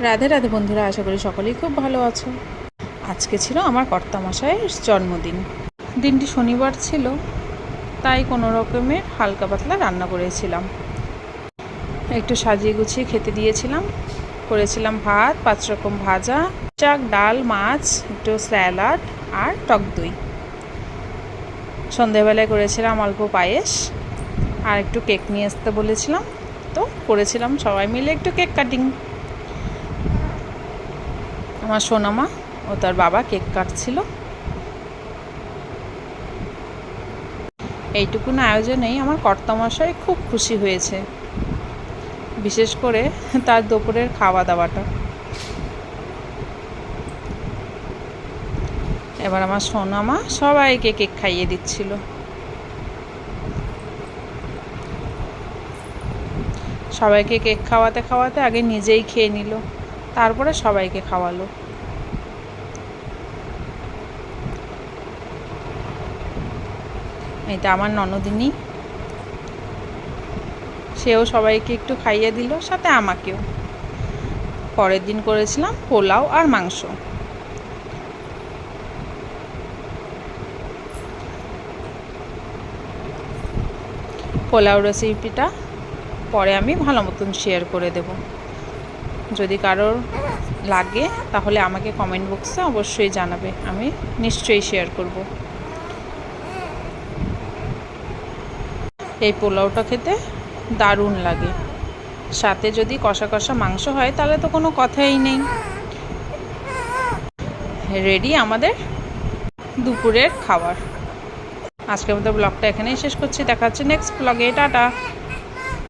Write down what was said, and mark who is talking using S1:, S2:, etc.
S1: রাধে রাধে বন্ধুরা, আশা করি সকলেই খুব ভালো আছো। আজকে ছিল আমার কর্তামশাইয়ের জন্মদিন। দিনটি শনিবার ছিল, তাই কোনো রকমের হালকা পাতলা রান্না করেছিলাম। একটু সাজিয়ে গুছিয়ে খেতে দিয়েছিলাম। করেছিলাম ভাত, 5 রকম ভাজা, শাক, ডাল, মাছ, একটু স্যালাড আর টক দই। সন্ধেবেলায় করেছিলাম অল্প পায়েস আর একটু কেক নিয়ে আসতে বলেছিলাম, তো করেছিলাম সবাই মিলে একটু কেক কাটিং। আমার সোনামা ও তার বাবা কেক কাটছিল। এইটুকুন আয়োজনেই আমার কর্তামশাই খুব খুশি হয়েছে, বিশেষ করে তার দুপুরের খাওয়া দাওয়াটা। এবার আমার সোনামা সবাইকে কেক খাইয়ে দিচ্ছিল। সবাইকে কেক খাওয়াতে খাওয়াতে আগে নিজেই খেয়ে নিল, তারপরে সবাইকে খাওয়ালো। এটা আমার ননদিনী, সেও সবাইকে একটু খাইয়ে দিল, সাথে আমাকেও। পরের দিন করেছিলাম পোলাও আর মাংস। পোলাও রেসিপিটা পরে আমি ভালো মতন শেয়ার করে দেব। যদি কারোর লাগে তাহলে আমাকে কমেন্ট বক্সে অবশ্যই জানাবে, আমি নিশ্চয়ই শেয়ার করব। এই পোলাওটা খেতে দারুণ লাগে, সাথে যদি কষা কষা মাংস হয় তাহলে তো কোনো কথাই নেই। রেডি আমাদের দুপুরের খাবার। আজকের মতো ব্লগটা এখানেই শেষ করছি, দেখা হচ্ছে নেক্সট ব্লগে। টাটা।